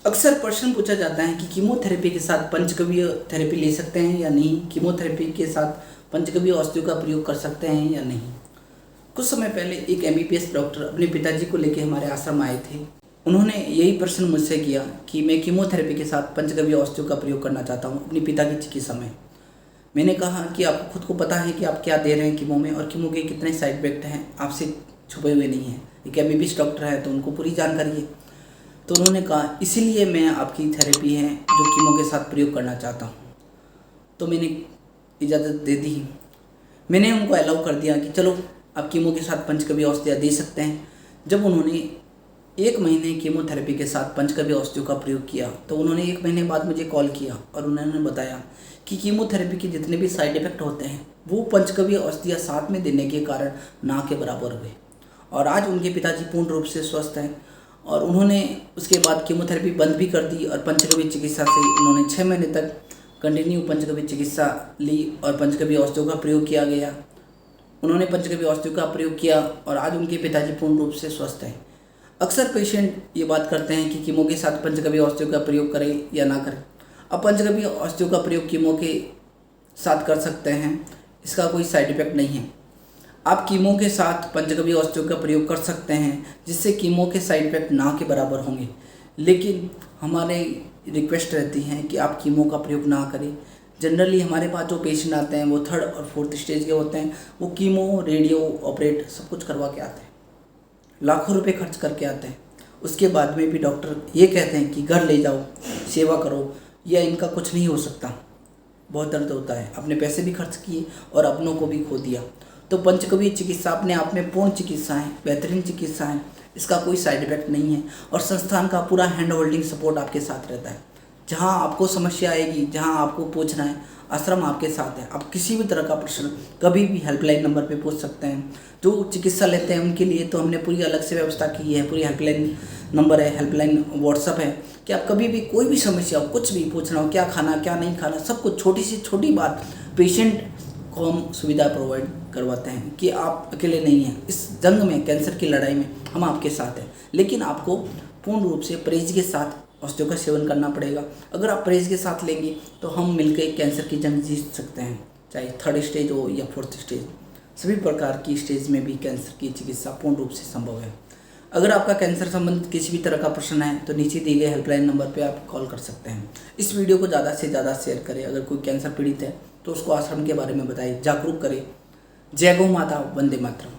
अक्सर प्रश्न पूछा जाता है कि कीमोथेरेपी के साथ पंचगव्य थेरेपी ले सकते हैं या नहीं, कीमोथेरेपी के साथ पंचगव्य औषधियों का प्रयोग कर सकते हैं या नहीं। कुछ समय पहले एक एमबीबीएस डॉक्टर अपने पिताजी को लेकर हमारे आश्रम आए थे। उन्होंने यही प्रश्न मुझसे किया कि मैं कीमोथेरेपी के साथ पंचगव्य औषधियों का प्रयोग करना चाहता हूँ अपने पिता की चिकित्सा में। मैंने कहा कि आपको खुद को पता है कि आप क्या दे रहे हैं कीमो में, और कीमो के कितने साइड इफेक्ट हैं आपसे छुपे हुए नहीं हैं। एक एमबीबीएस डॉक्टर है तो उनको पूरी जानकारी है। तो उन्होंने कहा इसीलिए मैं आपकी थेरेपी है जो कीमो के साथ प्रयोग करना चाहता हूँ। तो मैंने इजाज़त दे दी। मैंने उनको अलाउ कर दिया कि चलो आप कीमो के साथ पंचगव्य औषधियाँ दे सकते हैं। जब उन्होंने 1 महीने कीमोथेरेपी के साथ पंचगव्य औषधियों का प्रयोग किया तो उन्होंने 1 महीने बाद मुझे कॉल किया और उन्होंने बताया कि कीमोथेरेपी के जितने भी साइड इफ़ेक्ट होते हैं वो पंचगव्य औषधियाँ साथ में देने के कारण ना के बराबर हुए, और आज उनके पिताजी पूर्ण रूप से स्वस्थ हैं। और उन्होंने उसके बाद कीमोथेरेपी बंद भी कर दी और पंचगव्य चिकित्सा से उन्होंने 6 महीने तक कंटिन्यू पंचगव्य चिकित्सा ली और पंचगव्य औषधियों का प्रयोग किया गया। उन्होंने पंचगव्य औषधियों का प्रयोग किया और आज उनके पिताजी पूर्ण रूप से स्वस्थ हैं। अक्सर पेशेंट ये बात करते हैं कि कीमो के साथ पंचगव्य औषधियों का प्रयोग करें या ना करें। अब पंचगव्य औषधियों का प्रयोग कीमो के साथ कर सकते हैं, इसका कोई साइड इफ़ेक्ट नहीं है। आप कीमो के साथ पंचगव्य औषधियों का प्रयोग कर सकते हैं जिससे कीमो के साइड इफेक्ट ना के बराबर होंगे, लेकिन हमारे रिक्वेस्ट रहती है कि आप कीमो का प्रयोग ना करें। जनरली हमारे पास जो पेशेंट आते हैं वो 3rd और 4th स्टेज के होते हैं। वो कीमो, रेडियो ऑपरेट सब कुछ करवा के आते हैं, लाखों रुपए खर्च करके आते हैं। उसके बाद में भी डॉक्टर ये कहते हैं कि घर ले जाओ, सेवा करो, या इनका कुछ नहीं हो सकता। बहुत दर्द होता है, अपने पैसे भी खर्च किए और अपनों को भी खो दिया। तो पंचगव्य चिकित्सा अपने आप में पूर्ण चिकित्सा है, बेहतरीन चिकित्सा है, इसका कोई साइड इफेक्ट नहीं है और संस्थान का पूरा हैंड होल्डिंग सपोर्ट आपके साथ रहता है। जहां आपको समस्या आएगी, जहां आपको पूछना है, आश्रम आपके साथ है। आप किसी भी तरह का प्रश्न कभी भी हेल्पलाइन नंबर पे पूछ सकते हैं। जो चिकित्सा लेते हैं उनके लिए तो हमने पूरी अलग से व्यवस्था की है, पूरी हेल्पलाइन नंबर है, हेल्पलाइन व्हाट्सअप है कि आप कभी भी कोई भी समस्या हो, कुछ भी पूछना हो, क्या खाना क्या नहीं खाना, सब कुछ छोटी से छोटी बात पेशेंट को हम सुविधा प्रोवाइड करवाते हैं कि आप अकेले नहीं हैं इस जंग में, कैंसर की लड़ाई में हम आपके साथ हैं। लेकिन आपको पूर्ण रूप से परहेज के साथ औषधियों का सेवन करना पड़ेगा। अगर आप परहेज के साथ लेंगे तो हम मिलकर कैंसर की जंग जीत सकते हैं, चाहे 3rd स्टेज हो या 4th स्टेज। सभी प्रकार की स्टेज में भी कैंसर की चिकित्सा पूर्ण रूप से संभव है। अगर आपका कैंसर संबंधित किसी भी तरह का प्रश्न है तो नीचे दिए गए हेल्पलाइन नंबर पे आप कॉल कर सकते हैं। इस वीडियो को ज़्यादा से ज़्यादा शेयर करें। अगर कोई कैंसर पीड़ित है तो उसको आश्रम के बारे में बताइए, जागरूक करें। जय गौ माता, वंदे मातरम।